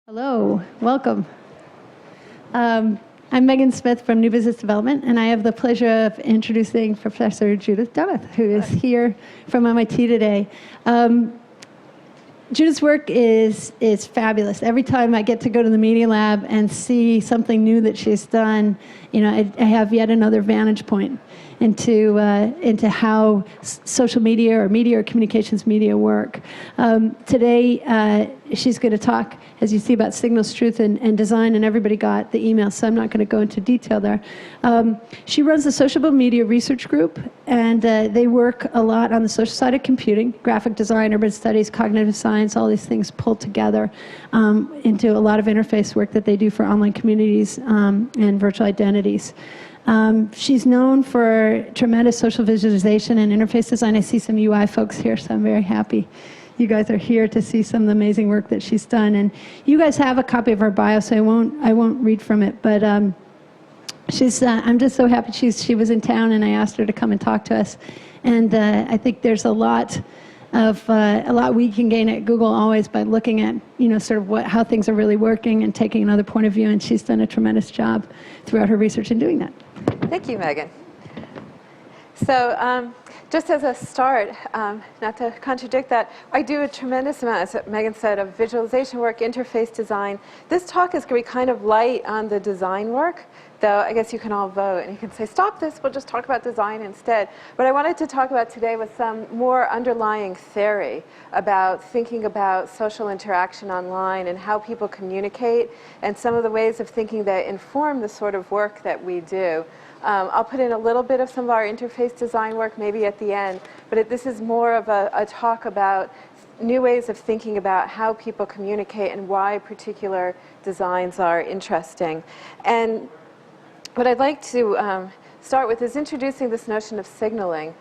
Hello, welcome. I'm Megan Smith from New Business Development, and I have the pleasure of introducing Professor Judith Dummeth, who is here from MIT today. Judith's work is fabulous. Every time I get to go to the Media Lab and see something new that she's done, I have yet another vantage point into how social media or communications media work. Today, she's going to talk, as you see, about signals, truth, and design, and everybody got the email, so I'm not going to go into detail there. She runs the Sociable Media Research Group, and they work a lot on the social side of computing, graphic design, urban studies, cognitive science, all these things pulled together into a lot of interface work that they do for online communities and virtual identities. She's known for tremendous social visualization and interface design. I see some UI folks here, so I'm very happy you guys are here to see some of the amazing work that she's done. And you guys have a copy of her bio, so I won't read from it. But I'm just so happy she was in town, and I asked her to come and talk to us. And I think there's a lot we can gain at Google always by looking at sort of how things are really working and taking another point of view. And she's done a tremendous job throughout her research in doing that. Thank you, Megan. So just as a start, not to contradict that, I do a tremendous amount, as Megan said, of visualization work, interface design. This talk is going to be kind of light on the design work, though I guess you can all vote and you can say, stop this, we'll just talk about design instead. What I wanted to talk about today was some more underlying theory about thinking about social interaction online and how people communicate, and some of the ways of thinking that inform the sort of work that we do. I'll put in a little bit of some of our interface design work maybe at the end, but this is more of a talk about new ways of thinking about how people communicate and why particular designs are interesting. And what I'd like to start with is introducing this notion of signaling.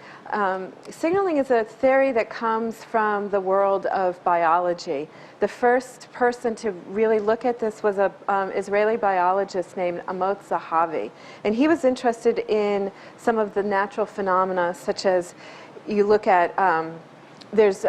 Signaling is a theory that comes from the world of biology. The first person to really look at this was an Israeli biologist named Amos Zahavi. And he was interested in some of the natural phenomena, such as you look at, there's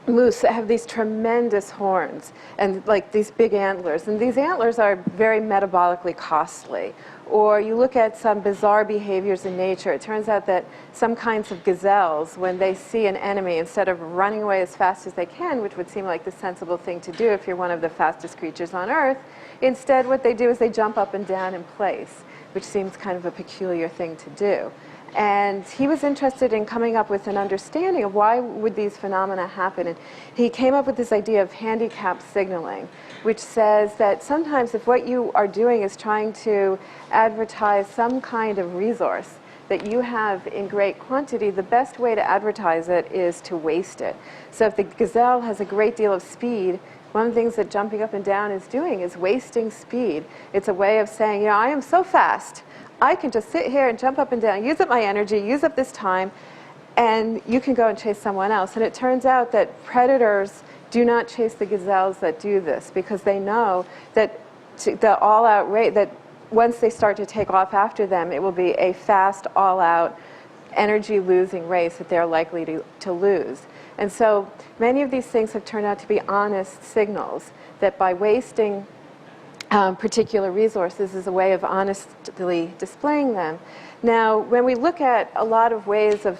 moose that have these tremendous horns and like these big antlers. And these antlers are very metabolically costly. Or you look at some bizarre behaviors in nature. It turns out that some kinds of gazelles, when they see an enemy, instead of running away as fast as they can, which would seem like the sensible thing to do if you're one of the fastest creatures on Earth, instead what they do is they jump up and down in place, which seems kind of a peculiar thing to do. And he was interested in coming up with an understanding of why would these phenomena happen. And he came up with this idea of handicap signaling, which says that sometimes if what you are doing is trying to advertise some kind of resource that you have in great quantity, the best way to advertise it is to waste it. So if the gazelle has a great deal of speed, one of the things that jumping up and down is doing is wasting speed. It's a way of saying, I am so fast, I can just sit here and jump up and down, use up my energy, use up this time, and you can go and chase someone else. And it turns out that predators do not chase the gazelles that do this, because they know that the all-out rate, that once they start to take off after them, it will be a fast, all-out, energy-losing race that they're likely to lose. And so many of these things have turned out to be honest signals, that by wasting particular resources is a way of honestly displaying them. Now, when we look at a lot of ways of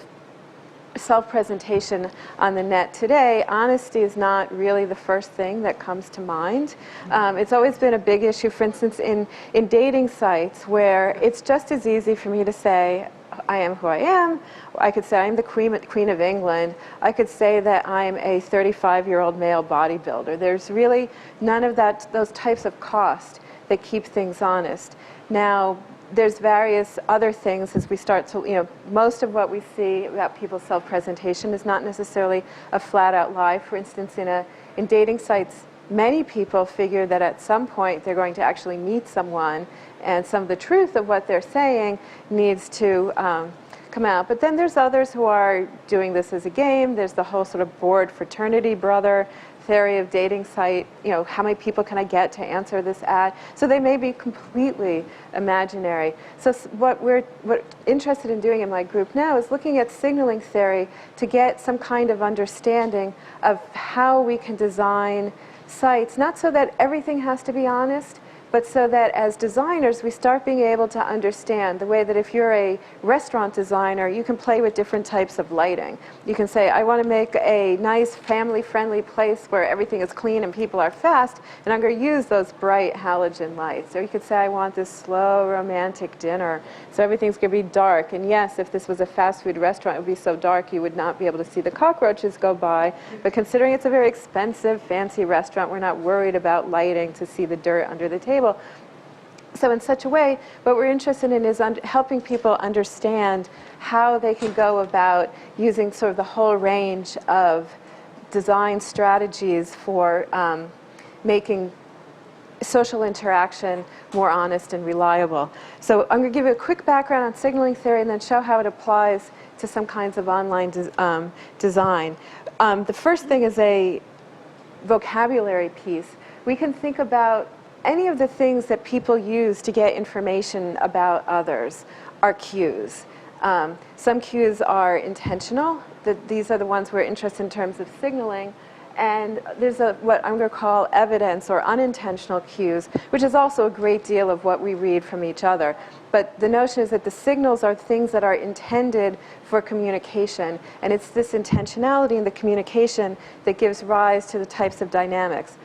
self-presentation on the net today, honesty is not really the first thing that comes to mind. It's always been a big issue, for instance, in dating sites, where it's just as easy for me to say, I am who I am. I could say I'm the Queen of England. I could say that I'm a 35-year-old male bodybuilder. There's really none of those types of cost that keep things honest. Now, there's various other things as we start to, most of what we see about people's self-presentation is not necessarily a flat-out lie. For instance, in dating sites, many people figure that at some point they're going to actually meet someone, and some of the truth of what they're saying needs to come out. But then there's others who are doing this as a game. There's the whole sort of bored fraternity brother theory of dating site, how many people can I get to answer this ad? So they may be completely imaginary. So what we're interested in doing in my group now is looking at signaling theory to get some kind of understanding of how we can design sites, not so that everything has to be honest, but so that as designers we start being able to understand the way that if you're a restaurant designer, you can play with different types of lighting. You can say, I want to make a nice family-friendly place where everything is clean and people are fast, and I'm going to use those bright halogen lights. Or you could say, I want this slow romantic dinner, so everything's going to be dark. And yes, if this was a fast food restaurant, it would be so dark you would not be able to see the cockroaches go by. But considering it's a very expensive, fancy restaurant, we're not worried about lighting to see the dirt under the table. So in such a way, what we're interested in is helping people understand how they can go about using sort of the whole range of design strategies for making social interaction more honest and reliable. So I'm going to give you a quick background on signaling theory and then show how it applies to some kinds of online design. The first thing is a vocabulary piece. We can think about any of the things that people use to get information about others are cues. Some cues are intentional. These are the ones we're interested in terms of signaling. And there's what I'm going to call evidence or unintentional cues, which is also a great deal of what we read from each other. But the notion is that the signals are things that are intended for communication. And it's this intentionality in the communication that gives rise to the types of dynamics.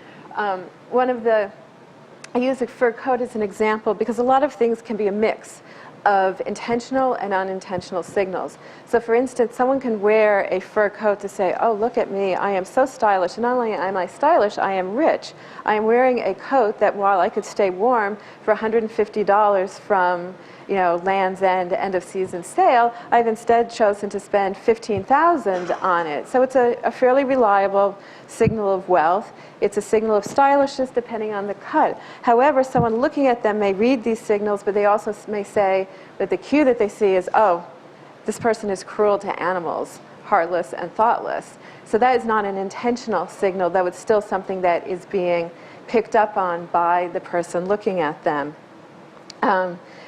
I use a fur coat as an example because a lot of things can be a mix of intentional and unintentional signals. So for instance, someone can wear a fur coat to say, oh, look at me, I am so stylish. And not only am I stylish, I am rich. I am wearing a coat that while I could stay warm for $150 from Land's End end of season sale, I've instead chosen to spend $15,000 on it. So it's a fairly reliable signal of wealth. It's a signal of stylishness depending on the cut. However, someone looking at them may read these signals, but they also may say that the cue that they see is, oh, this person is cruel to animals, heartless and thoughtless. So that is not an intentional signal, though it's still something that is being picked up on by the person looking at them.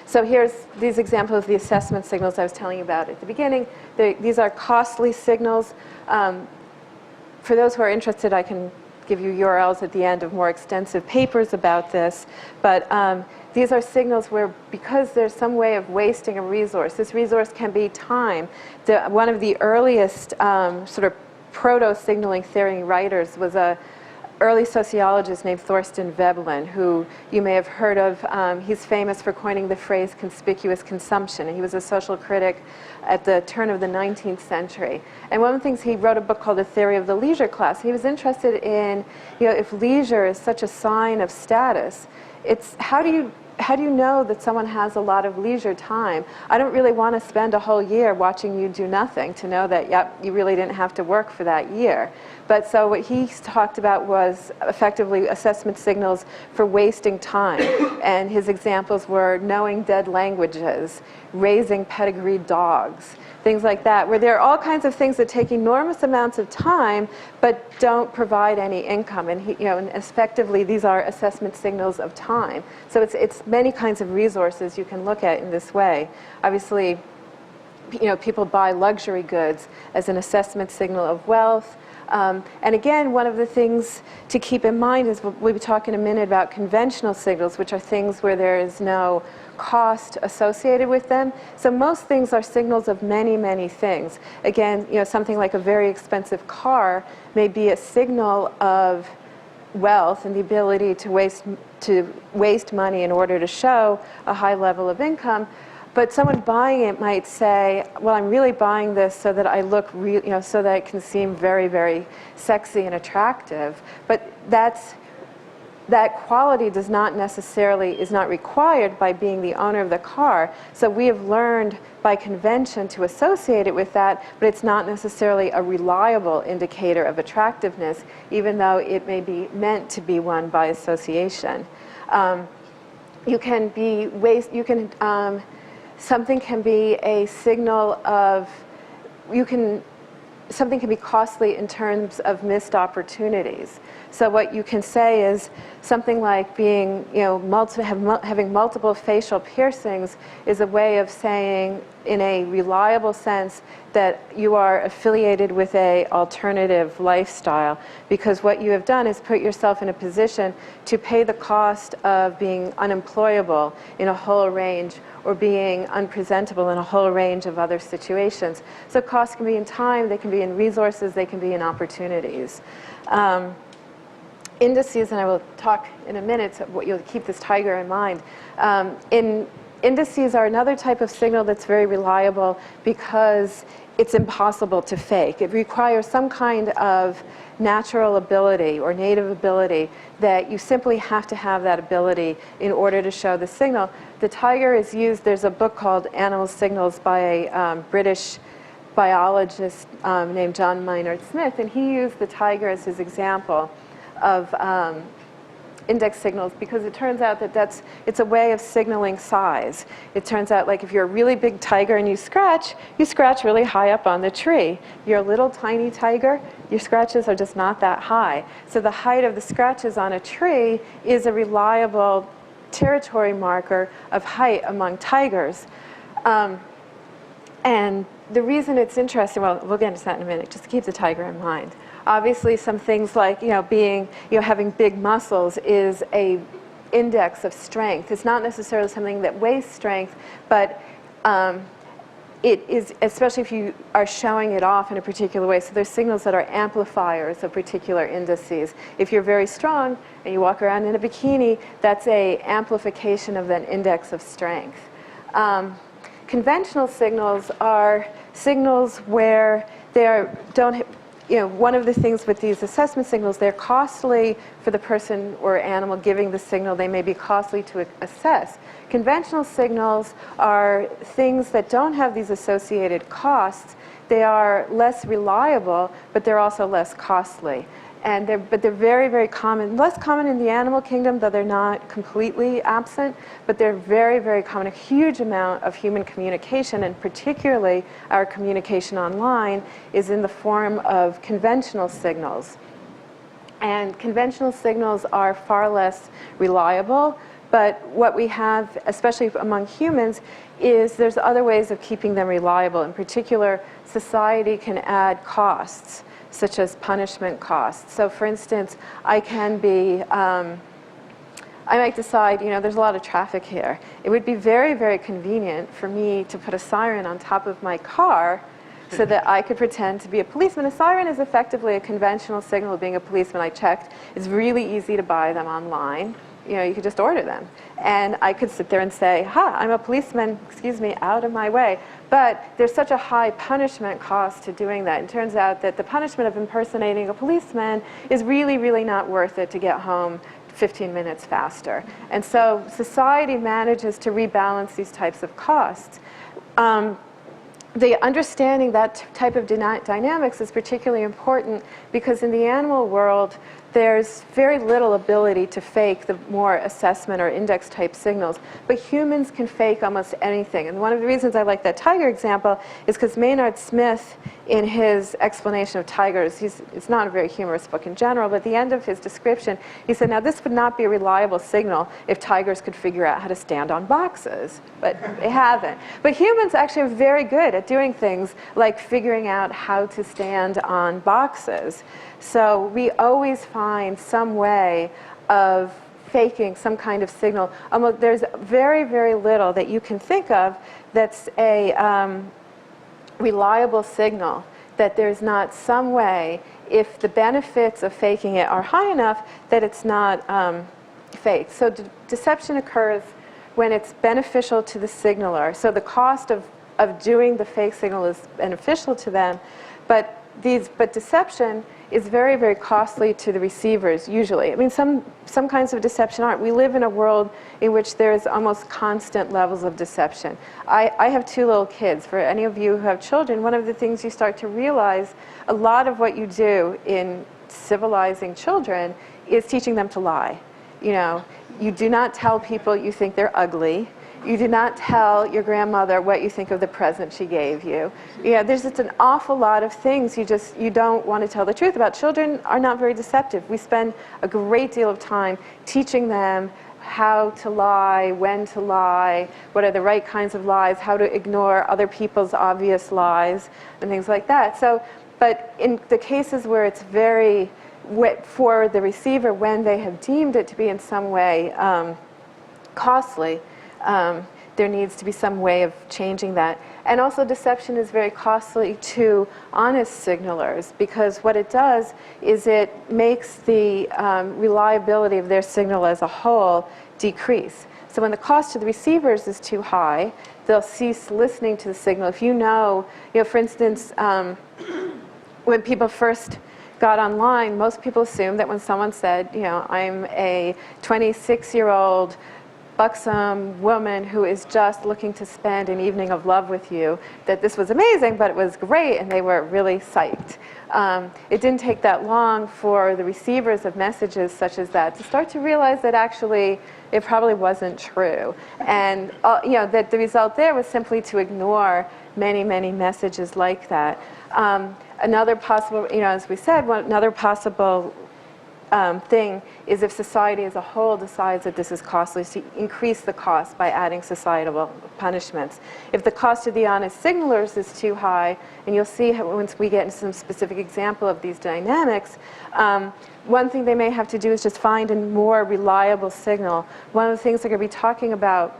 So here's these examples of the assessment signals I was telling you about at the beginning. These are costly signals. For those who are interested, I can give you URLs at the end of more extensive papers about this. But these are signals where, because there's some way of wasting a resource, this resource can be time. One of the earliest sort of proto-signaling theory writers was a early sociologist named Thorstein Veblen, who you may have heard of. He's famous for coining the phrase conspicuous consumption, and he was a social critic at the turn of the 19th century. And one of the things, he wrote a book called The Theory of the Leisure Class. He was interested in, if leisure is such a sign of status, it's how do you know that someone has a lot of leisure time? I don't really want to spend a whole year watching you do nothing to know that, yep, you really didn't have to work for that year. But so what he talked about was effectively assessment signals for wasting time. And his examples were knowing dead languages, raising pedigreed dogs, things like that, where there are all kinds of things that take enormous amounts of time but don't provide any income. And and effectively these are assessment signals of time. So it's many kinds of resources you can look at in this way. Obviously, people buy luxury goods as an assessment signal of wealth. And again, one of the things to keep in mind is we'll be talking in a minute about conventional signals, which are things where there is no cost associated with them. So most things are signals of many, many things. Again, something like a very expensive car may be a signal of wealth and the ability to waste money in order to show a high level of income. But someone buying it might say, well, I'm really buying this so that I look so that it can seem very, very sexy and attractive. But that quality is not required by being the owner of the car. So we have learned by convention to associate it with that, but it's not necessarily a reliable indicator of attractiveness, even though it may be meant to be one by association. Something can be a signal of, something can be costly in terms of missed opportunities. So what you can say is something like being, having multiple facial piercings is a way of saying in a reliable sense that you are affiliated with a alternative lifestyle, because what you have done is put yourself in a position to pay the cost of being unemployable in a whole range, or being unpresentable in a whole range of other situations. So costs can be in time, they can be in resources, they can be in opportunities. Indices, and I will talk in a minute, so you'll keep this tiger in mind. Indices are another type of signal that's very reliable because it's impossible to fake. It requires some kind of natural ability or native ability that you simply have to have that ability in order to show the signal. The tiger is used, there's a book called Animal Signals by a British biologist named John Maynard Smith, and he used the tiger as his example of index signals, because it turns out that it's a way of signaling size. It turns out, like, if you're a really big tiger and you scratch really high up on the tree. You're a little tiny tiger, your scratches are just not that high. So the height of the scratches on a tree is a reliable territory marker of height among tigers. And the reason it's interesting, well, we'll get into that in a minute, just to keep the tiger in mind. Obviously, some things like, having big muscles is a index of strength. It's not necessarily something that weighs strength, but it is, especially if you are showing it off in a particular way. So there's signals that are amplifiers of particular indices. If you're very strong and you walk around in a bikini, that's an amplification of an index of strength. Conventional signals are signals where one of the things with these assessment signals, they're costly for the person or animal giving the signal. They may be costly to assess. Conventional signals are things that don't have these associated costs. They are less reliable, but they're also less costly. But they're very, very common. Less common in the animal kingdom, though they're not completely absent, but they're very, very common. A huge amount of human communication, and particularly our communication online, is in the form of conventional signals. And conventional signals are far less reliable, but what we have, especially among humans, is there's other ways of keeping them reliable. In particular, society can add costs, such as punishment costs. So for instance, I might decide, there's a lot of traffic here. It would be very, very convenient for me to put a siren on top of my car so that I could pretend to be a policeman. A siren is effectively a conventional signal of being a policeman. I checked. It's really easy to buy them online. You could just order them. And I could sit there and say, I'm a policeman, excuse me, out of my way. But there's such a high punishment cost to doing that. It turns out that the punishment of impersonating a policeman is really, really not worth it to get home 15 minutes faster. And so society manages to rebalance these types of costs. The understanding that type of dynamics is particularly important because in the animal world, there's very little ability to fake the more assessment or index type signals, but humans can fake almost anything. And one of the reasons I like that tiger example is because Maynard Smith, in his explanation of tigers, it's not a very humorous book in general, but at the end of his description, he said, now this would not be a reliable signal if tigers could figure out how to stand on boxes, but they haven't. But humans actually are very good at doing things like figuring out how to stand on boxes. So we always find some way of faking some kind of signal. There's very, very little that you can think of that's a reliable signal, that there's not some way, if the benefits of faking it are high enough, that it's not faked. So deception occurs when it's beneficial to the signaler. So the cost of doing the fake signal is beneficial to them, but deception is very, very costly to the receivers, usually. I mean, some kinds of deception aren't. We live in a world in which there's almost constant levels of deception. I have 2 little kids. For any of you who have children, one of the things you start to realize, a lot of what you do in civilizing children is teaching them to lie. You do not tell people you think they're ugly. You do not tell your grandmother what you think of the present she gave you. There's just an awful lot of things you don't want to tell the truth about. Children are not very deceptive. We spend a great deal of time teaching them how to lie, when to lie, what are the right kinds of lies, how to ignore other people's obvious lies, and things like that. So, but in the cases where it's very, for the receiver, when they have deemed it to be in some way costly, there needs to be some way of changing that. And also deception is very costly to honest signalers, because what it does is it makes the reliability of their signal as a whole decrease. So when the cost to the receivers is too high, they'll cease listening to the signal. If you know, for instance, when people first got online, most people assumed that when someone said, I'm a 26-year-old buxom woman who is just looking to spend an evening of love with you, that this was amazing, but it was great, and they were really psyched. It didn't take that long for the receivers of messages such as that to start to realize that actually it probably wasn't true. And that the result there was simply to ignore many, many messages like that. Another possible, as we said, another possible thing is if society as a whole decides that this is costly, to increase the cost by adding societal punishments. If the cost of the honest signalers is too high, and you'll see how, once we get into some specific example of these dynamics, one thing they may have to do is just find a more reliable signal. One of the things they're going to be talking about,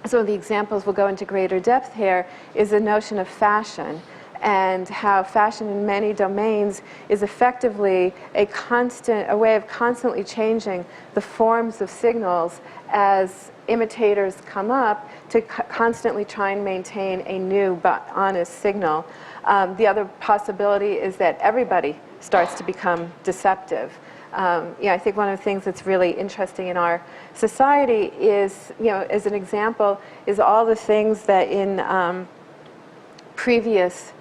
some of the examples we'll go into greater depth here, is the notion of fashion, and how fashion in many domains is effectively a way of constantly changing the forms of signals as imitators come up to constantly try and maintain a new but honest signal. The other possibility is that everybody starts to become deceptive. I think one of the things that's really interesting in our society is, as an example, is all the things that in previous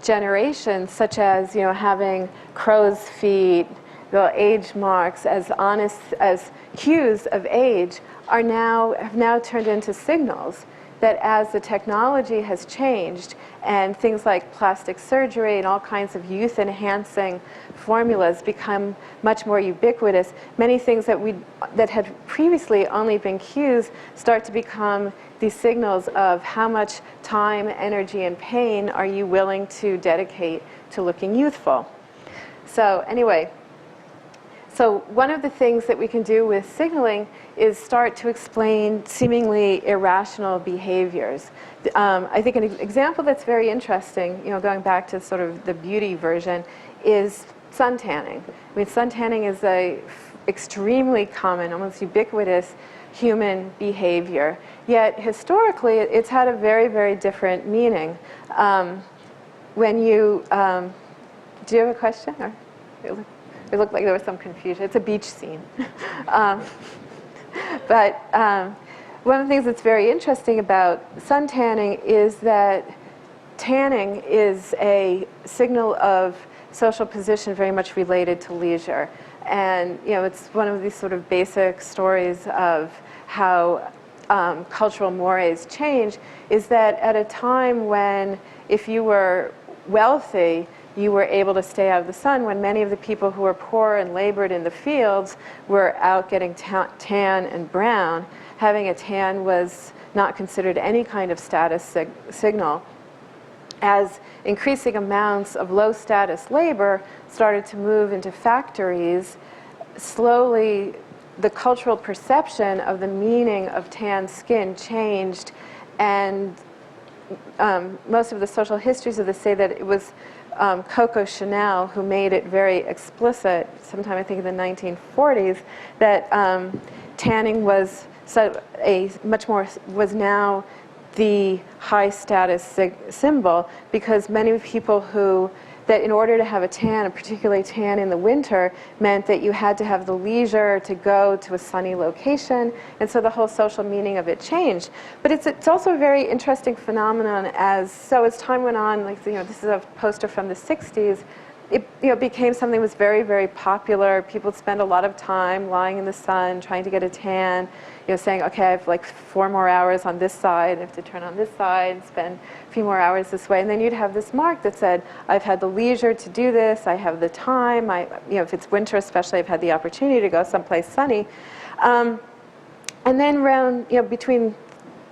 generations, such as having crow's feet, the age marks as honest as cues of age, have now turned into signals that as the technology has changed and things like plastic surgery and all kinds of youth-enhancing formulas become much more ubiquitous, many things that had previously only been cues start to become these signals of how much time, energy, and pain are you willing to dedicate to looking youthful. So anyway, so one of the things that we can do with signaling is start to explain seemingly irrational behaviors. I think an example that's very interesting, going back to sort of the beauty version, is suntanning. I mean, suntanning is a extremely common, almost ubiquitous human behavior. Yet historically, it's had a very, very different meaning. When you, do you have a question? Or it looked like there was some confusion. It's a beach scene. But one of the things that's very interesting about suntanning is that tanning is a signal of social position very much related to leisure. And it's one of these sort of basic stories of how cultural mores change, is that at a time when if you were wealthy, you were able to stay out of the sun, when many of the people who were poor and labored in the fields were out getting tan and brown. Having a tan was not considered any kind of status signal. As increasing amounts of low status labor started to move into factories, slowly the cultural perception of the meaning of tan skin changed, and most of the social histories of this say that it was Coco Chanel who made it very explicit, sometime I think in the 1940s, that tanning was was now the high status symbol, because many people that in order to have a tan, and particularly tan in the winter, meant that you had to have the leisure to go to a sunny location, and so the whole social meaning of it changed. But it's also a very interesting phenomenon as time went on, like this is a poster from the 60s, it became something that was very, very popular. People would spend a lot of time lying in the sun, trying to get a tan, saying, okay, I have like 4 more hours on this side, I have to turn on this side, spend a few more hours this way. And then you'd have this mark that said, I've had the leisure to do this, I have the time, if it's winter especially, I've had the opportunity to go someplace sunny. And then around, between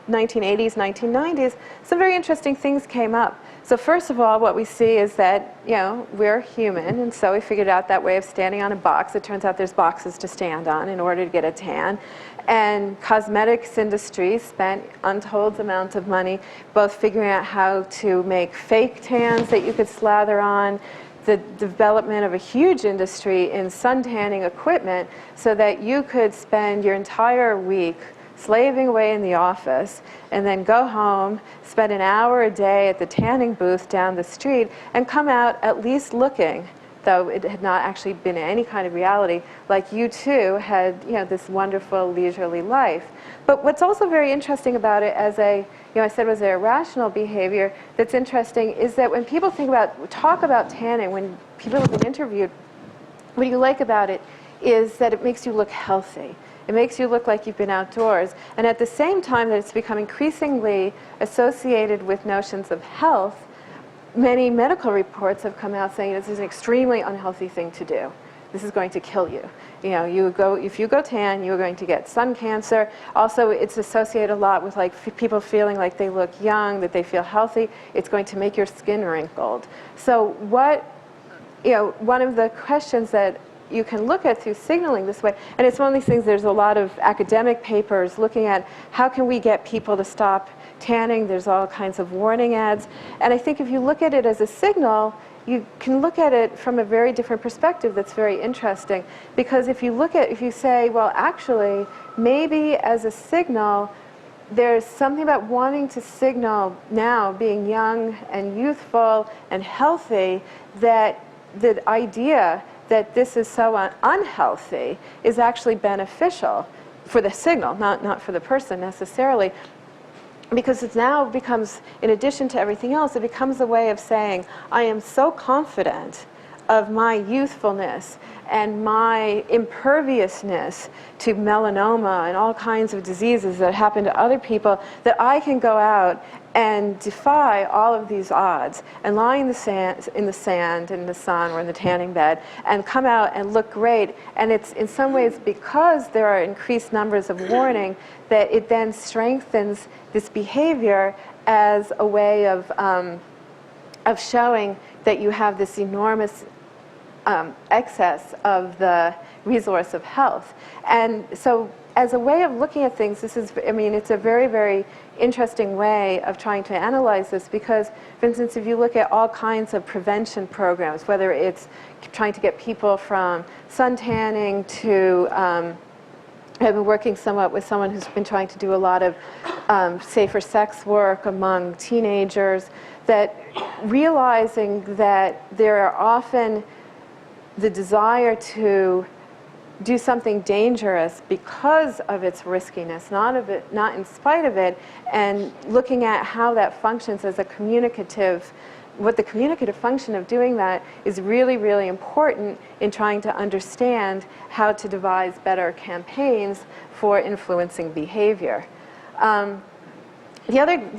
1980s, 1990s, some very interesting things came up. So first of all, what we see is that, we're human, and so we figured out that way of standing on a box. It turns out there's boxes to stand on in order to get a tan. And cosmetics industry spent untold amounts of money both figuring out how to make fake tans that you could slather on, the development of a huge industry in suntanning equipment so that you could spend your entire week slaving away in the office and then go home, spend an hour a day at the tanning booth down the street, and come out at least looking, though it had not actually been any kind of reality, like you too had this wonderful leisurely life. But what's also very interesting about it as I said was an irrational behavior that's interesting is that when people talk about tanning, when people have been interviewed, what you like about it is that it makes you look healthy. It makes you look like you've been outdoors. And at the same time that it's become increasingly associated with notions of health, many medical reports have come out saying this is an extremely unhealthy thing to do. This is going to kill you. If you go tan, you're going to get sun cancer. Also, it's associated a lot with people feeling like they look young, that they feel healthy. It's going to make your skin wrinkled. So one of the questions that you can look at through signaling this way, and it's one of these things, there's a lot of academic papers looking at how can we get people to stop tanning. There's all kinds of warning ads. And I think if you look at it as a signal, you can look at it from a very different perspective that's very interesting. Because if you say, well, actually, maybe as a signal, there's something about wanting to signal now, being young and youthful and healthy, that the idea that this is so unhealthy is actually beneficial for the signal, not for the person necessarily. Because it now becomes, in addition to everything else, it becomes a way of saying, I am so confident of my youthfulness and my imperviousness to melanoma and all kinds of diseases that happen to other people that I can go out and defy all of these odds and lie in the sand, in the sun, or in the tanning bed, and come out and look great. And it's in some ways because there are increased numbers of warning that it then strengthens this behavior as a way of showing that you have this enormous excess of the resource of health. And so as a way of looking at things, it's a very, very interesting way of trying to analyze this because, for instance, if you look at all kinds of prevention programs, whether it's trying to get people from suntanning to I've been working somewhat with someone who's been trying to do a lot of safer sex work among teenagers, that realizing that there are often the desire to do something dangerous because of its riskiness, not in spite of it, and looking at how that functions as what the communicative function of doing that is really, really important in trying to understand how to devise better campaigns for influencing behavior. The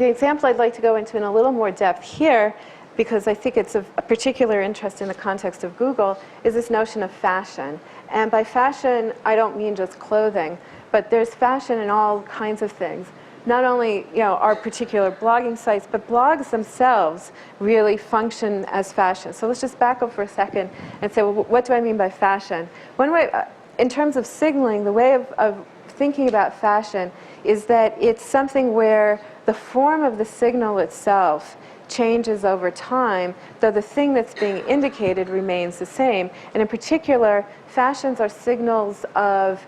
example I'd like to go into in a little more depth here, because I think it's of a particular interest in the context of Google, is this notion of fashion. And by fashion, I don't mean just clothing, but there's fashion in all kinds of things. Not only our particular blogging sites, but blogs themselves really function as fashion. So let's just back up for a second and say, well, what do I mean by fashion? One way, in terms of signaling, the way of thinking about fashion is that it's something where the form of the signal itself changes over time, though the thing that's being indicated remains the same. And in particular, fashions are signals of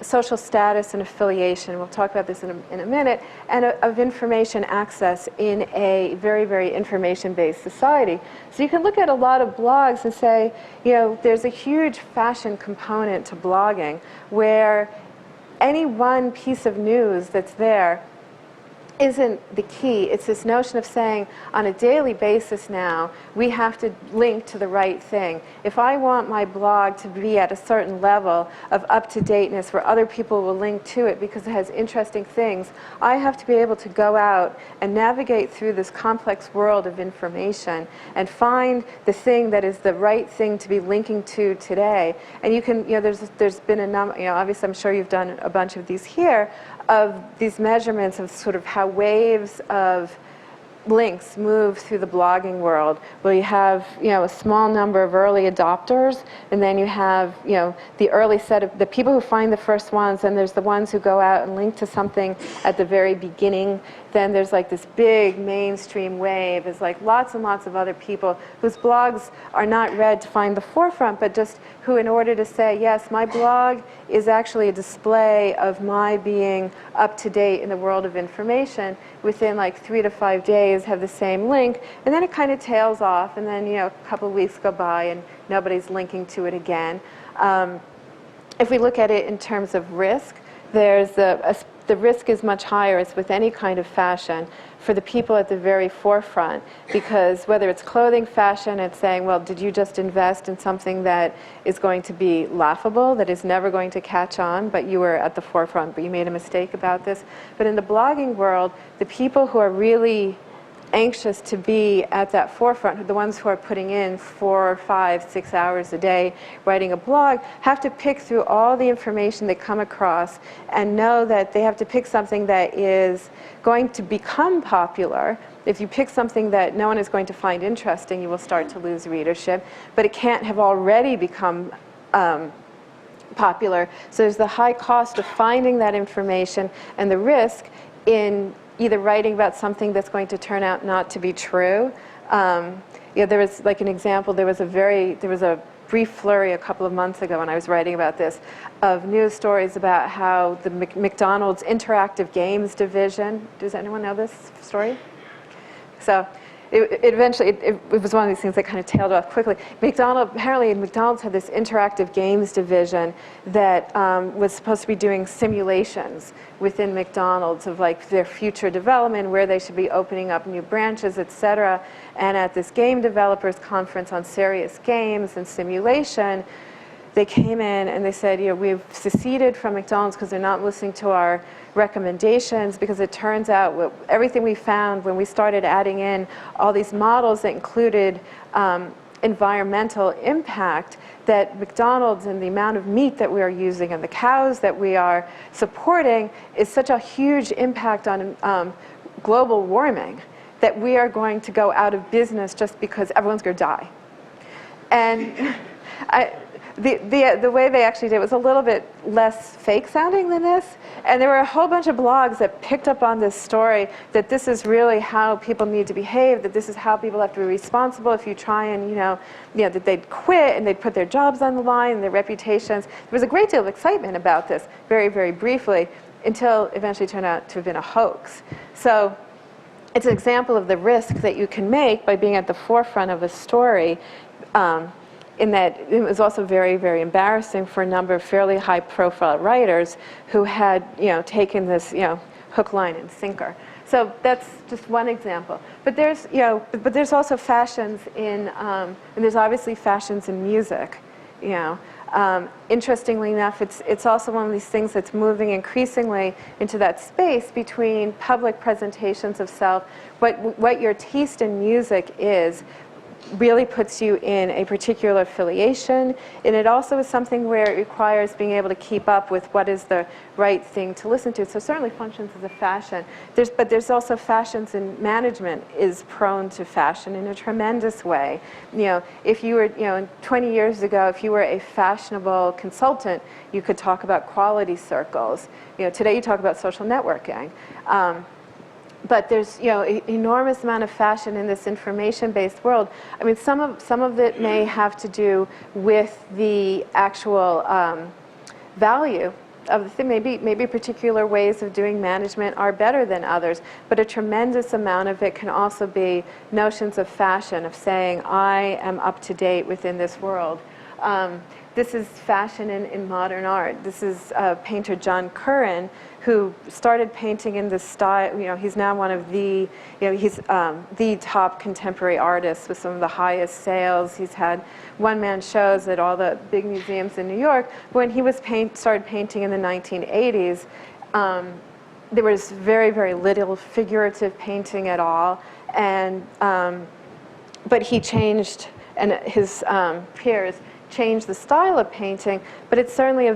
social status and affiliation. We'll talk about this in a minute, and of information access in a very, very information-based society. So you can look at a lot of blogs and say, there's a huge fashion component to blogging, where any one piece of news that's there isn't the key. It's this notion of saying on a daily basis now, we have to link to the right thing. If I want my blog to be at a certain level of up-to-dateness where other people will link to it because it has interesting things, I have to be able to go out and navigate through this complex world of information and find the thing that is the right thing to be linking to today. And you can, there's been a number, obviously I'm sure you've done a bunch of these here, of these measurements of sort of how waves of links move through the blogging world, where you have a small number of early adopters, and then you have the early set of the people who find the first ones, and there's the ones who go out and link to something at the very beginning. Then there's like this big mainstream wave. It's like lots and lots of other people whose blogs are not read to find the forefront, but just who, in order to say, yes, my blog is actually a display of my being up to date in the world of information, within like 3 to 5 days have the same link, and then it kind of tails off, and then a couple of weeks go by and nobody's linking to it again. If we look at it in terms of risk, there's the risk is much higher, as with any kind of fashion, for the people at the very forefront, because whether it's clothing, fashion, it's saying, well, did you just invest in something that is going to be laughable, that is never going to catch on, but you were at the forefront, but you made a mistake about this. But in the blogging world, the people who are really anxious to be at that forefront, the ones who are putting in 4, 5, 6 hours a day writing a blog, have to pick through all the information they come across and know that they have to pick something that is going to become popular. If you pick something that no one is going to find interesting, you will start to lose readership, but it can't have already become popular. So there's the high cost of finding that information and the risk in either writing about something that's going to turn out not to be true. There was, like an example, there was a brief flurry a couple of months ago when I was writing about this, of news stories about how the McDonald's interactive games division, does anyone know this story? So it was one of these things that kind of tailed off quickly. Apparently McDonald's had this interactive games division that was supposed to be doing simulations within McDonald's of like their future development, where they should be opening up new branches, etc. And at this game developers conference on serious games and simulation, they came in and they said, we've seceded from McDonald's because they're not listening to our recommendations, because it turns out everything we found when we started adding in all these models that included environmental impact, that McDonald's and the amount of meat that we are using and the cows that we are supporting is such a huge impact on global warming that we are going to go out of business just because everyone's going to die. And the way they actually did it was a little bit less fake sounding than this, and there were a whole bunch of blogs that picked up on this story, that this is really how people need to behave, that this is how people have to be responsible if you try and that they'd quit and they'd put their jobs on the line and their reputations. There was a great deal of excitement about this, very, very briefly, until eventually it turned out to have been a hoax. So it's an example of the risk that you can make by being at the forefront of a story, in that it was also very, very embarrassing for a number of fairly high-profile writers who had, taken this, hook, line, and sinker. So that's just one example. But there's, but there's also fashions in, and there's obviously fashions in music. Interestingly enough, it's also one of these things that's moving increasingly into that space between public presentations of self. What your taste in music is really puts you in a particular affiliation, and it also is something where it requires being able to keep up with what is the right thing to listen to. So certainly functions as a fashion. But there's also fashions in management is prone to fashion in a tremendous way. If you were, 20 years ago, if you were a fashionable consultant, you could talk about quality circles. Today you talk about social networking. But there's an enormous amount of fashion in this information-based world. I mean, some of it may have to do with the actual value of the thing. Maybe particular ways of doing management are better than others, but a tremendous amount of it can also be notions of fashion, of saying I am up to date within this world. This is fashion in modern art. This is painter John Curran, who started painting in this style. You know, he's now one of the, he's the top contemporary artist with some of the highest sales. He's had one-man shows at all the big museums in New York. When he was started painting in the 1980s, there was very, very little figurative painting at all, and but he changed, and his peers changed the style of painting, but it's certainly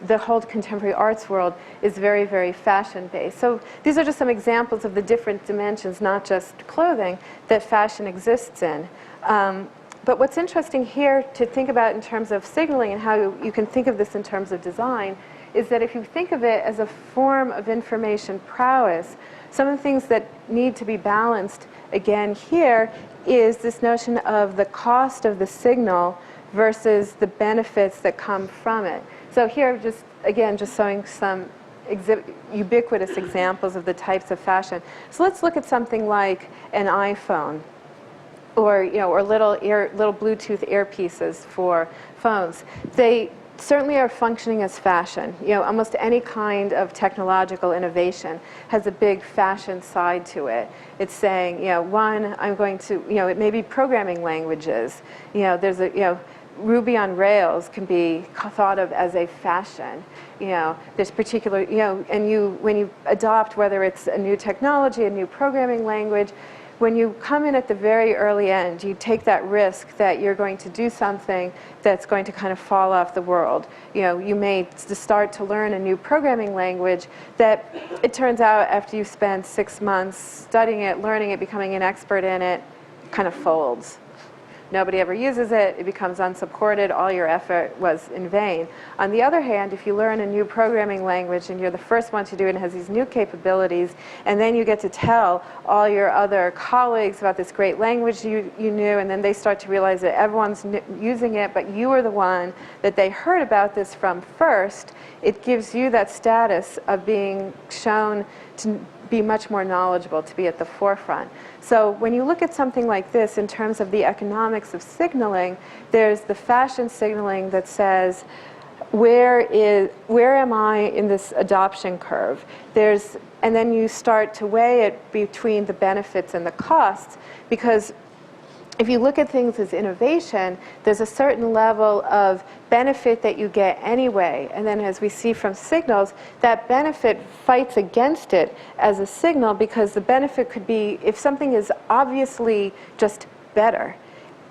the whole contemporary arts world is very, very fashion-based. So these are just some examples of the different dimensions, not just clothing, that fashion exists in. But what's interesting here to think about in terms of signaling and how you can think of this in terms of design is that if you think of it as a form of information prowess, some of the things that need to be balanced again here is this notion of the cost of the signal versus the benefits that come from it. So here, just showing some ubiquitous examples of the types of fashion. So let's look at something like an iPhone, or little Bluetooth earpieces for phones. They certainly are functioning as fashion. Almost any kind of technological innovation has a big fashion side to it. It's saying, one, I'm going to, it may be programming languages. There's Ruby on Rails can be thought of as a fashion. There's particular, and when you adopt, whether it's a new technology, a new programming language, when you come in at the very early end, you take that risk that you're going to do something that's going to kind of fall off the world. You may start to learn a new programming language that it turns out after you spend 6 months studying it, learning it, becoming an expert in it, kind of folds. Nobody ever uses it, it becomes unsupported, all your effort was in vain. On the other hand, if you learn a new programming language and you're the first one to do it and it has these new capabilities, and then you get to tell all your other colleagues about this great language you knew, and then they start to realize that everyone's using it, but you were the one that they heard about this from first, it gives you that status of being shown to be much more knowledgeable, to be at the forefront. So when you look at something like this in terms of the economics of signaling, there's the fashion signaling that says, where am I in this adoption curve? And then you start to weigh it between the benefits and the costs, because if you look at things as innovation, there's a certain level of benefit that you get anyway. And then as we see from signals, that benefit fights against it as a signal, because the benefit could be, if something is obviously just better,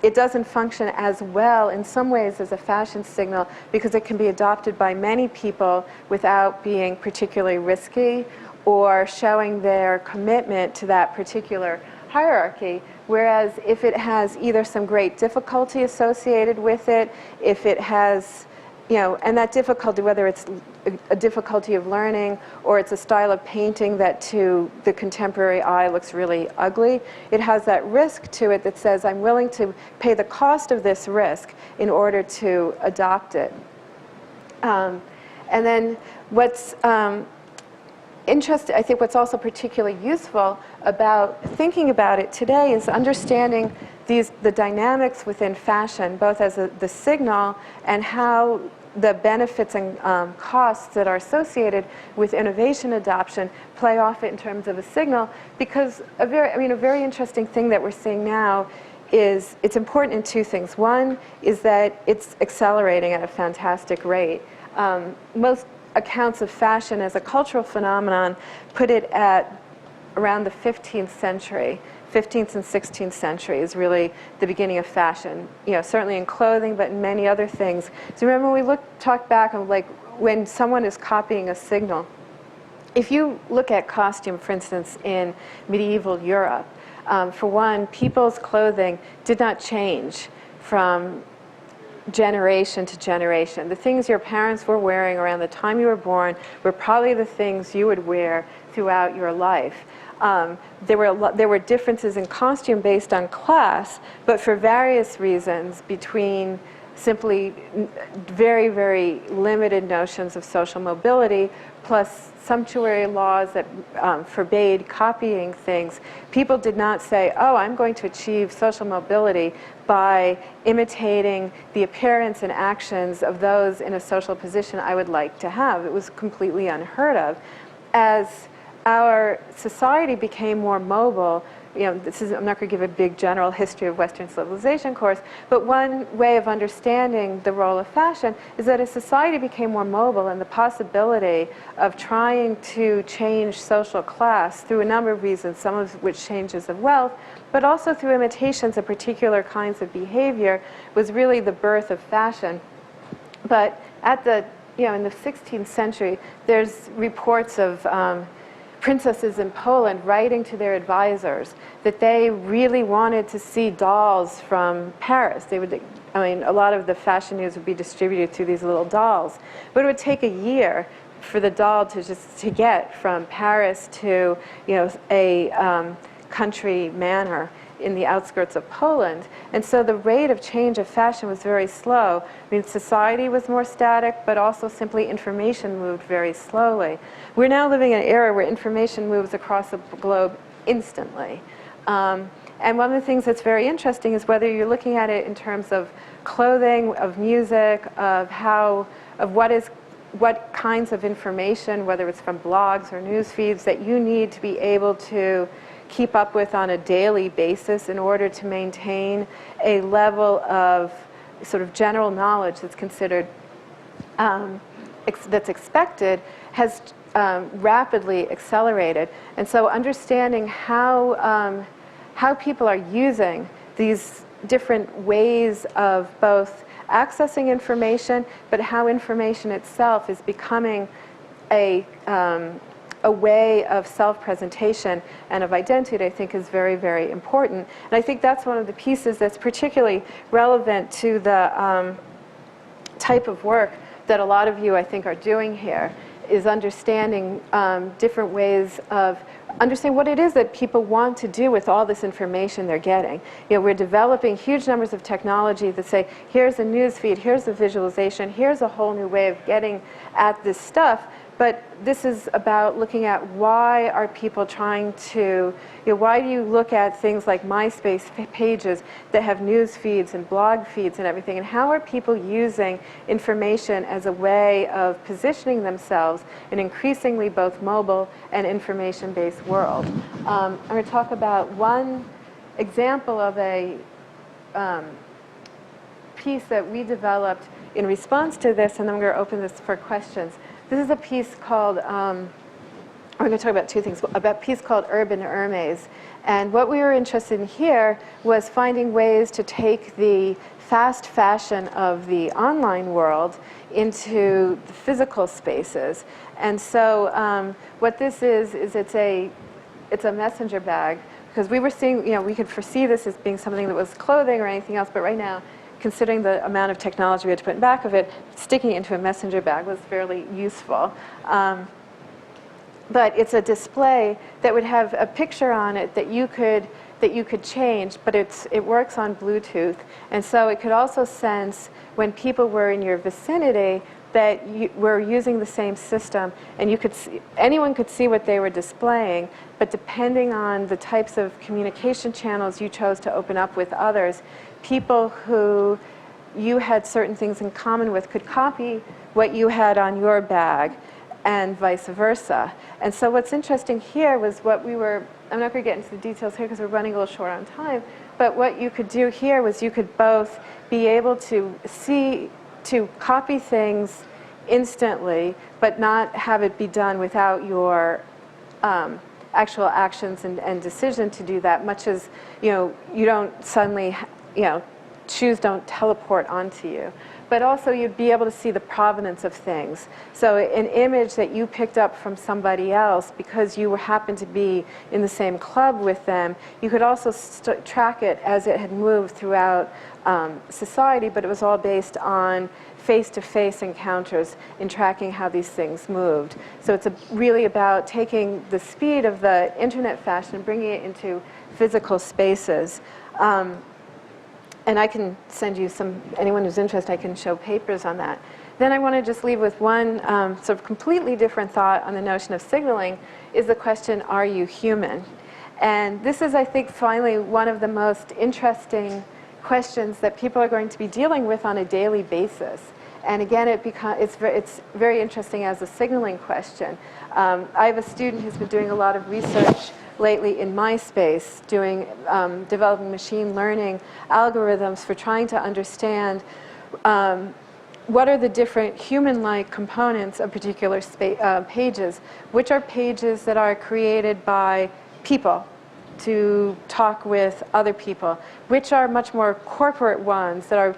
it doesn't function as well in some ways as a fashion signal, because it can be adopted by many people without being particularly risky or showing their commitment to that particular hierarchy. Whereas if it has either some great difficulty associated with it, if it has, and that difficulty, whether it's a difficulty of learning or it's a style of painting that to the contemporary eye looks really ugly, it has that risk to it that says, I'm willing to pay the cost of this risk in order to adopt it. And then what's interesting, I think what's also particularly useful about thinking about it today is understanding the dynamics within fashion, both as the signal and how the benefits and costs that are associated with innovation adoption play off it in terms of a signal. Because a very interesting thing that we're seeing now is it's important in two things. One is that it's accelerating at a fantastic rate. Most accounts of fashion as a cultural phenomenon put it at around the 15th century. 15th and 16th century is really the beginning of fashion, certainly in clothing, but in many other things. So remember, when we talk back on like when someone is copying a signal, if you look at costume, for instance, in medieval Europe, for one, people's clothing did not change from generation to generation. The things your parents were wearing around the time you were born were probably the things you would wear throughout your life. There were differences in costume based on class, but for various reasons between simply very, very limited notions of social mobility plus sumptuary laws that forbade copying things, people did not say, oh, I'm going to achieve social mobility by imitating the appearance and actions of those in a social position I would like to have. It was completely unheard of. As our society became more mobile, I'm not going to give a big general history of Western civilization course, but one way of understanding the role of fashion is that as society became more mobile and the possibility of trying to change social class through a number of reasons, some of which changes of wealth, but also through imitations of particular kinds of behavior, was really the birth of fashion. But at the, in the 16th century, there's reports of princesses in Poland writing to their advisors that they really wanted to see dolls from Paris. They would, a lot of the fashion news would be distributed through these little dolls. But it would take a year for the doll to get from Paris to, a country manor in the outskirts of Poland. And so the rate of change of fashion was very slow. Society was more static, but also simply information moved very slowly. We're now living in an era where information moves across the globe instantly. And one of the things that's very interesting is whether you're looking at it in terms of clothing, of music, of what kinds of information, whether it's from blogs or news feeds, that you need to be able to keep up with on a daily basis in order to maintain a level of sort of general knowledge that's considered, that's expected, has rapidly accelerated. And so understanding how people are using these different ways of both accessing information, but how information itself is becoming a way of self-presentation and of identity, I think is very, very important. And I think that's one of the pieces that's particularly relevant to the type of work that a lot of you, I think, are doing here, is understanding different ways of understanding what it is that people want to do with all this information they're getting. We're developing huge numbers of technology that say, here's a news feed, here's a visualization, here's a whole new way of getting at this stuff. But this is about looking at why are people trying to, why do you look at things like MySpace pages that have news feeds and blog feeds and everything, and how are people using information as a way of positioning themselves in increasingly both mobile and information-based world. I'm going to talk about one example of a piece that we developed in response to this, and then I'm going to open this for questions. This is a piece called, we're going to talk about two things, about a piece called Urban Hermes. And what we were interested in here was finding ways to take the fast fashion of the online world into the physical spaces. And so what this is it's a messenger bag, because we were seeing, we could foresee this as being something that was clothing or anything else, but right now, considering the amount of technology we had to put in back of it, sticking it into a messenger bag was fairly useful. But it's a display that would have a picture on it that you could change, but it works on Bluetooth. And so it could also sense when people were in your vicinity that you were using the same system, and anyone could see what they were displaying, but depending on the types of communication channels you chose to open up with others, people who you had certain things in common with could copy what you had on your bag, and vice versa. And so what's interesting here was what we were, I'm not going to get into the details here because we're running a little short on time, but what you could do here was you could both be able to copy things instantly, but not have it be done without your actual actions and decision to do that, much as, you don't suddenly, don't teleport onto you. But also you'd be able to see the provenance of things. So an image that you picked up from somebody else because you happened to be in the same club with them, you could also track it as it had moved throughout society, but it was all based on face-to-face encounters in tracking how these things moved. So it's really about taking the speed of the internet fashion and bringing it into physical spaces. And I can send you anyone who's interested, I can show papers on that. Then I want to just leave with one sort of completely different thought on the notion of signaling, is the question, are you human? And this is, I think, finally one of the most interesting questions that people are going to be dealing with on a daily basis. And again, it's very interesting as a signaling question. I have a student who's been doing a lot of research lately in my space, developing machine learning algorithms for trying to understand what are the different human-like components of particular pages, which are pages that are created by people to talk with other people, which are much more corporate ones that are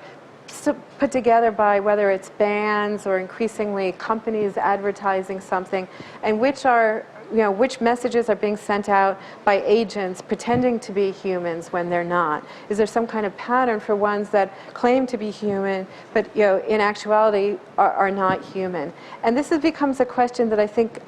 put together by whether it's bands or increasingly companies advertising something, and which messages are being sent out by agents pretending to be humans when they're not. Is there some kind of pattern for ones that claim to be human but in actuality are not human? And this becomes a question that I think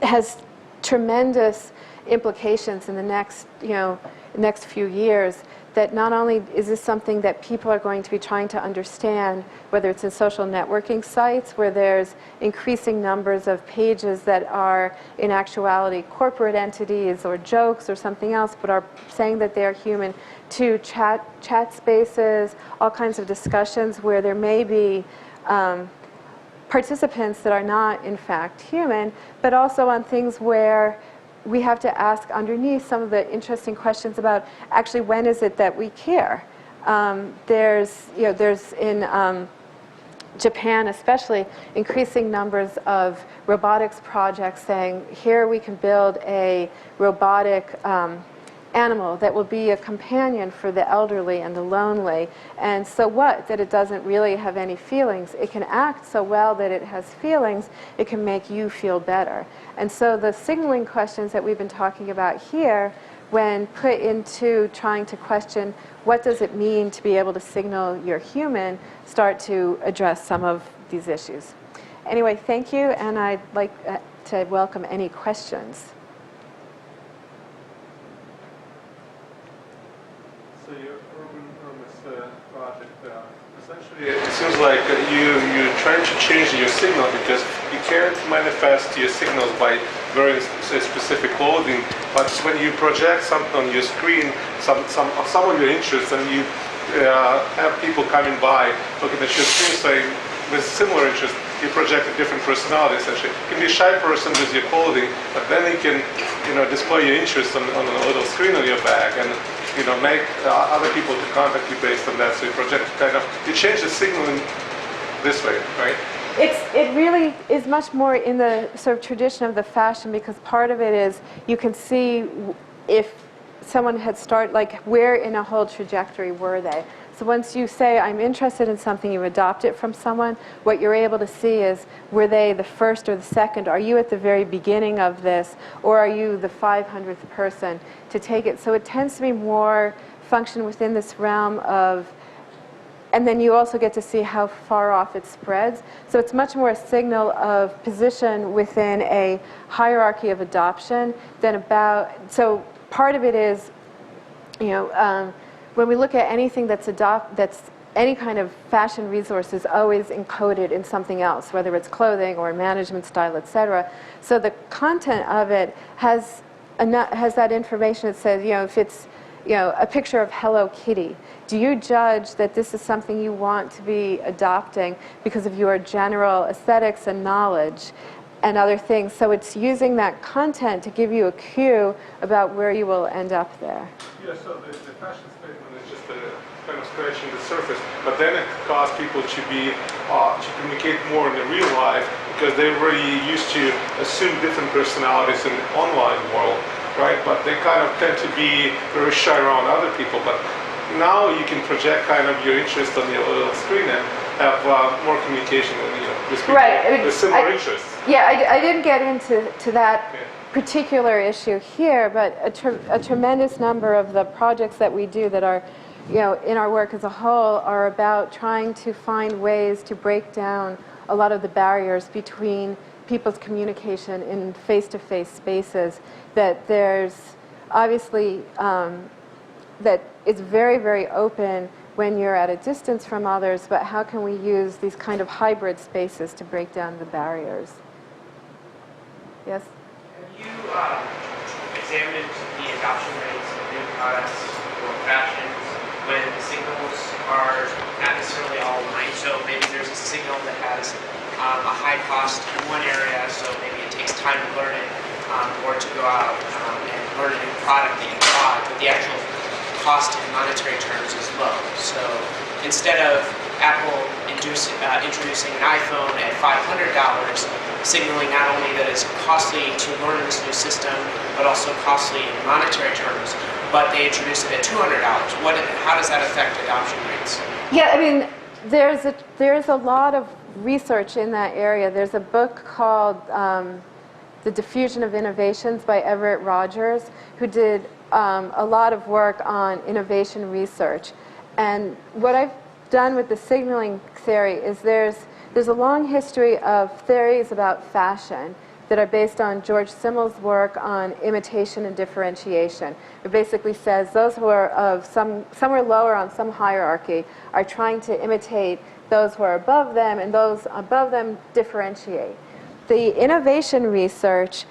has tremendous implications in the next few years, that not only is this something that people are going to be trying to understand, whether it's in social networking sites where there's increasing numbers of pages that are in actuality corporate entities or jokes or something else, but are saying that they're human, to chat spaces, all kinds of discussions where there may be participants that are not in fact human, but also on things where we have to ask underneath some of the interesting questions about actually when is it that we care. There's in Japan especially increasing numbers of robotics projects saying here we can build a robotic animal that will be a companion for the elderly and the lonely. And so what? That it doesn't really have any feelings. It can act so well that it has feelings, it can make you feel better. And so the signaling questions that we've been talking about here, when put into trying to question what does it mean to be able to signal you're human, start to address some of these issues. Anyway, thank you, and I'd like to welcome any questions. So your urban project, essentially it seems like you're trying to change your signal because you can't manifest your signals by wearing specific clothing, but when you project something on your screen, some of your interests, and you have people coming by looking at your screen saying with similar interests, you project a different personality essentially. You can be a shy person with your clothing, but then you can display your interest on a little screen on your bag and make other people to contact you based on that. So you project you change the signal in this way, right? It really is much more in the sort of tradition of the fashion, because part of it is you can see if someone had started, like where in a whole trajectory were they. So once you say, I'm interested in something, you adopt it from someone, what you're able to see is, were they the first or the second? Are you at the very beginning of this? Or are you the 500th person to take it? So it tends to be more function within this realm of, and then you also get to see how far off it spreads. So it's much more a signal of position within a hierarchy of adoption than about, so part of it is, when we look at anything that's any kind of fashion resource is always encoded in something else, whether it's clothing or management style, etc. So the content of it has that information that says, if it's a picture of Hello Kitty, do you judge that this is something you want to be adopting because of your general aesthetics and knowledge and other things? So it's using that content to give you a cue about where you will end up there. Yeah, so the fashion statement is just kind of scratching the surface, but then it caused people to communicate more in the real life because they're really used to assume different personalities in the online world, right? But they kind of tend to be very shy around other people. But now you can project kind of your interest on your little screen and have more communication with people with similar interests. Yeah, I didn't get into that particular issue here, but a tremendous number of the projects that we do that are, in our work as a whole, are about trying to find ways to break down a lot of the barriers between people's communication in face-to-face spaces. That there's obviously that it's very, very open when you're at a distance from others, but how can we use these kind of hybrid spaces to break down the barriers? Yes? Have you examined the adoption rates of new products or fashions when the signals are not necessarily all aligned? So maybe there's a signal that has a high cost in one area, so maybe it takes time to learn it, or to go out and learn a new product that you bought, but the actual cost in monetary terms is low. So instead of Apple introducing an iPhone at $500, signaling not only that it's costly to learn this new system, but also costly in monetary terms, but they introduce it at $200. How does that affect adoption rates? Yeah, I mean, there's a lot of research in that area. There's a book called The Diffusion of Innovations by Everett Rogers, who did a lot of work on innovation research. And what I've done with the signaling theory is there's a long history of theories about fashion that are based on George Simmel's work on imitation and differentiation. It basically says those who are of somewhere lower on some hierarchy are trying to imitate those who are above them, and those above them differentiate. The innovation research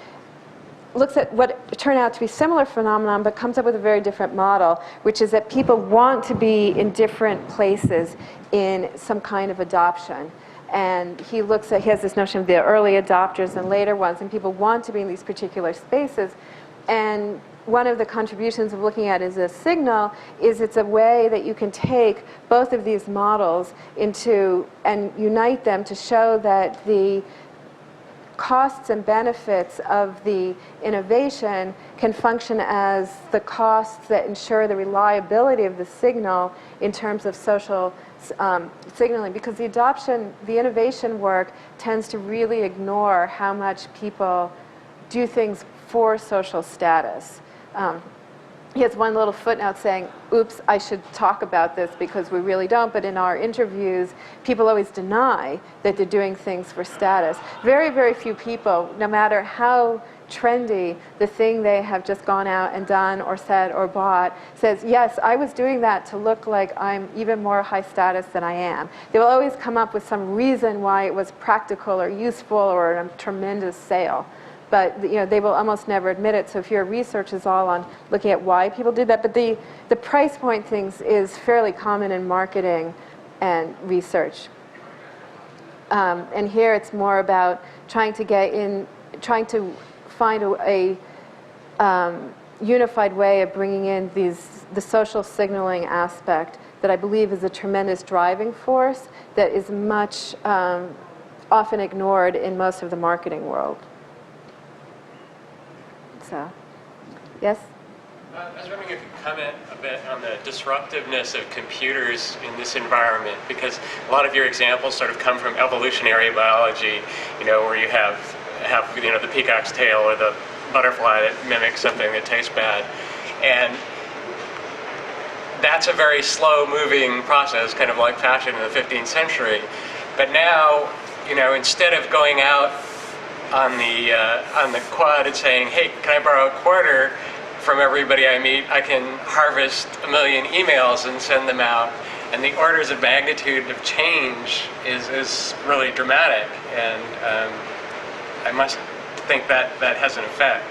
looks at what turned out to be similar phenomenon, but comes up with a very different model, which is that people want to be in different places in some kind of adoption. And he has this notion of the early adopters and later ones, and people want to be in these particular spaces. And one of the contributions of looking at it as a signal is it's a way that you can take both of these models into and unite them to show that the costs and benefits of the innovation can function as the costs that ensure the reliability of the signal in terms of social signaling, because the innovation work tends to really ignore how much people do things for social status. He has one little footnote saying, oops, I should talk about this because we really don't, but in our interviews, people always deny that they're doing things for status. Very, very few people, no matter how trendy the thing they have just gone out and done or said or bought, says, yes, I was doing that to look like I'm even more high status than I am. They will always come up with some reason why it was practical or useful or a tremendous sale. But they will almost never admit it. So if your research is all on looking at why people did that, but the price point things is fairly common in marketing and research. And here it's more about trying to find a unified way of bringing in the social signaling aspect that I believe is a tremendous driving force that is much often ignored in most of the marketing world. So, yes? I was wondering if you could comment a bit on the disruptiveness of computers in this environment, because a lot of your examples sort of come from evolutionary biology, where you have the peacock's tail or the butterfly that mimics something that tastes bad. And that's a very slow-moving process, kind of like fashion in the 15th century. But now, instead of going out on the quad and saying, hey, can I borrow a quarter from everybody I meet, I can harvest 1 million emails and send them out. And the orders of magnitude of change is really dramatic. And I must think that has an effect.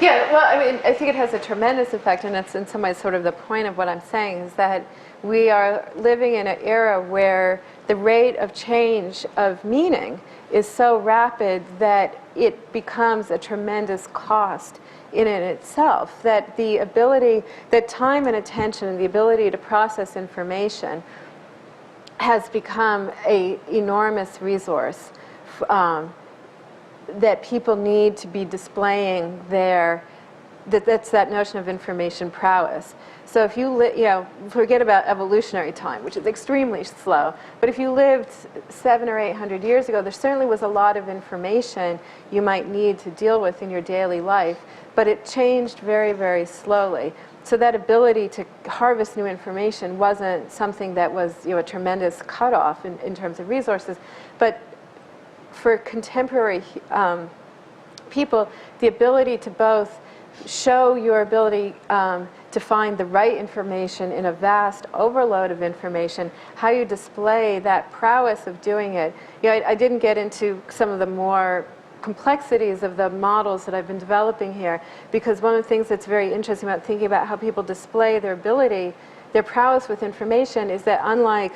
Yeah, well, I mean, I think it has a tremendous effect, and it's in some ways sort of the point of what I'm saying, is that we are living in an era where the rate of change of meaning is so rapid that it becomes a tremendous cost in and itself, that the ability, that time and attention and the ability to process information has become an enormous resource that people need to be displaying that's that notion of information prowess. So if you forget about evolutionary time, which is extremely slow, but if you lived 700 or 800 years ago, there certainly was a lot of information you might need to deal with in your daily life, but it changed very, very slowly. So that ability to harvest new information wasn't something that was a tremendous cutoff in terms of resources, but for contemporary people, the ability to both show your ability to to find the right information in a vast overload of information, how you display that prowess of doing it. You know, I didn't get into some of the more complexities of the models that I've been developing here, because one of the things that's very interesting about thinking about how people display their ability, their prowess with information, is that unlike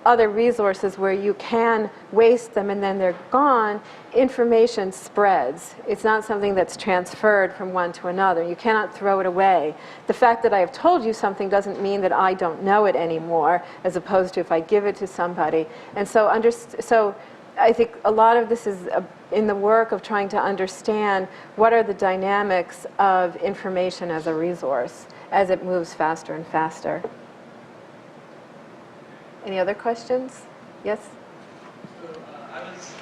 other resources where you can waste them and then they're gone, information spreads. It's not something that's transferred from one to another. You cannot throw it away. The fact that I have told you something doesn't mean that I don't know it anymore, as opposed to if I give it to somebody. And so, so I think a lot of this is in the work of trying to understand what are the dynamics of information as a resource as it moves faster and faster. Any other questions? Yes? So, I was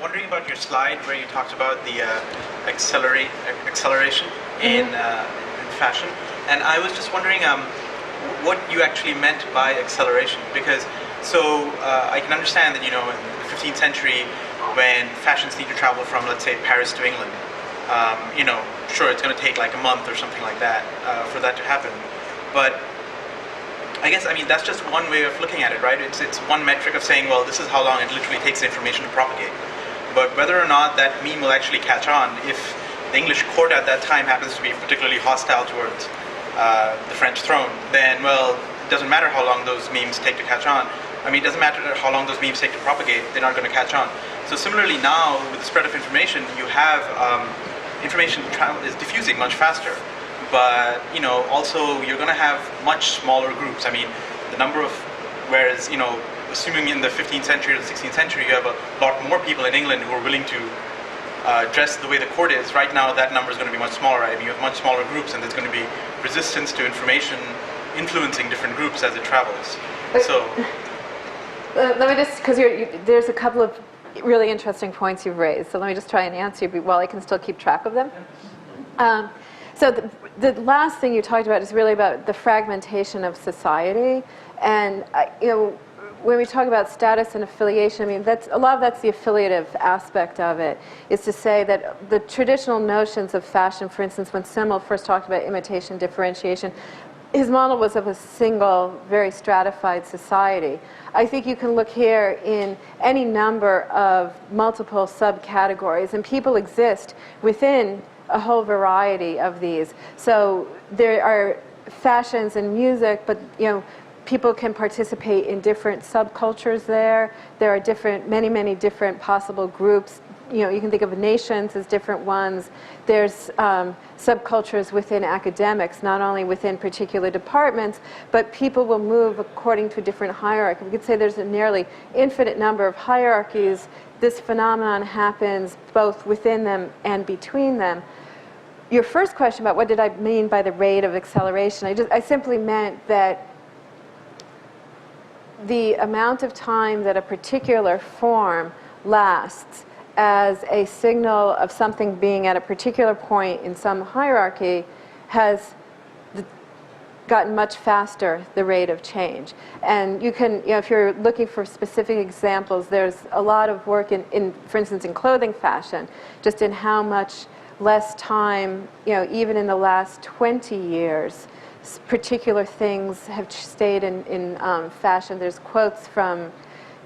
wondering about your slide where you talked about the acceleration in fashion, and I was just wondering what you actually meant by acceleration, because I can understand that, you know, in the 15th century when fashions need to travel from, let's say, Paris to England, you know, sure, it's going to take like a month or something like that for that to happen, but I guess, I mean, that's just one way of looking at it, right? It's one metric of saying, well, this is how long it literally takes the information to propagate. But whether or not that meme will actually catch on, if the English court at that time happens to be particularly hostile towards the French throne, then, well, it doesn't matter how long those memes take to catch on. I mean, it doesn't matter how long those memes take to propagate, they're not going to catch on. So similarly now, with the spread of information, you have information is diffusing much faster. But, you know, also you're going to have much smaller groups. I mean, the number of, whereas, you know, assuming in the 15th century or the 16th century, you have a lot more people in England who are willing to dress the way the court is. Right now, that number is going to be much smaller. I mean, you have much smaller groups, and there's going to be resistance to information influencing different groups as it travels. So, let me just, because there's a couple of really interesting points you've raised. So let me just try and answer you while I can still keep track of them. So the last thing you talked about is really about the fragmentation of society, and you know, when we talk about status and affiliation, I mean, a lot of that's the affiliative aspect of it, is to say that the traditional notions of fashion, for instance, when Simmel first talked about imitation differentiation, his model was of a single, very stratified society. I think you can look here in any number of multiple subcategories, and people exist within a whole variety of these. So there are fashions and music, but, you know, people can participate in different subcultures there. There are many different possible groups. You know, you can think of nations as different ones. There's subcultures within academics, not only within particular departments, but people will move according to a different hierarchy. We could say there's a nearly infinite number of hierarchies. This phenomenon happens both within them and between them. Your first question about what did I mean by the rate of acceleration, I simply meant that the amount of time that a particular form lasts as a signal of something being at a particular point in some hierarchy has gotten much faster, the rate of change. And you can, you know, if you're looking for specific examples, there's a lot of work in for instance, in clothing fashion, just in how much less time, you know, even in the last 20 years, particular things have stayed in fashion. There's quotes from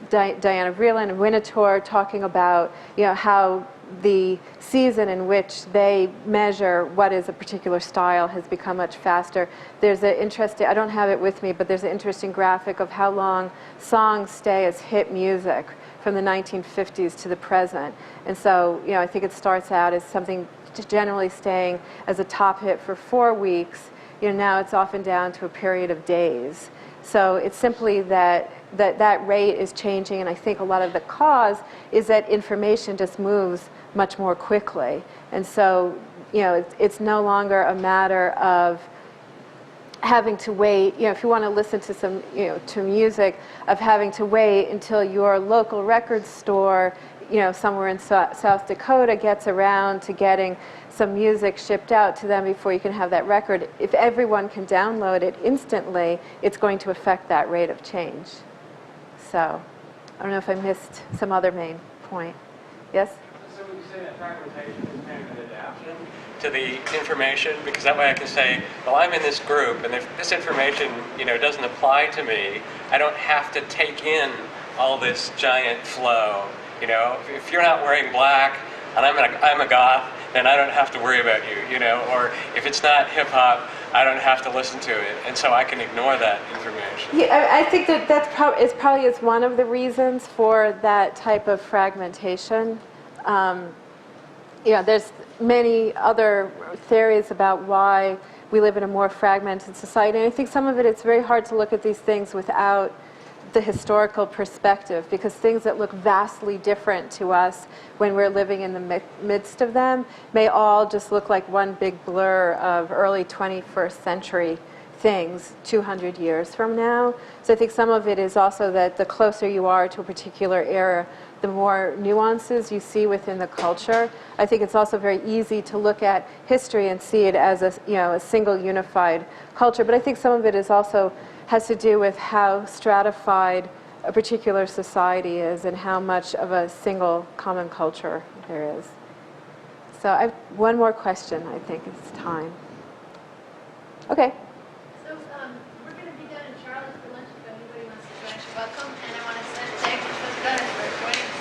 Diana Vreeland and Winterthur talking about, you know, how the season in which they measure what is a particular style has become much faster. There's an interesting, I don't have it with me, but there's an interesting graphic of how long songs stay as hit music from the 1950s to the present. And so, you know, I think it starts out as something generally staying as a top hit for 4 weeks. You know, now it's often down to a period of days. So it's simply that rate is changing, and I think a lot of the cause is that information just moves much more quickly. And so, you know, it's no longer a matter of having to wait, you know, if you want to listen to some, you know, to music, of having to wait until your local record store, you know, somewhere in South Dakota gets around to getting some music shipped out to them before you can have that record. If everyone can download it instantly, it's going to affect that rate of change. So, I don't know if I missed some other main point. Yes? So would you say that fragmentation is kind of an adaptation to the information, because that way I can say, well, I'm in this group, and if this information, doesn't apply to me, I don't have to take in all this giant flow. If you're not wearing black, and I'm a goth, then I don't have to worry about you. Or if it's not hip hop, I don't have to listen to it, and so I can ignore that information. Yeah, I think that's probably is one of the reasons for that type of fragmentation. There's many other theories about why we live in a more fragmented society, and I think some of it, it's very hard to look at these things without the historical perspective, because things that look vastly different to us when we're living in the midst of them may all just look like one big blur of early 21st century things 200 years from now. So I think some of it is also that the closer you are to a particular era, the more nuances you see within the culture. I think it's also very easy to look at history and see it as a single unified culture, but I think some of it is also has to do with how stratified a particular society is and how much of a single common culture there is. So I have one more question, I think it's time. Okay. So we're going to be down in Charlotte for lunch if anybody wants to join. You're welcome. And I want to thank you for the gunners for joining us.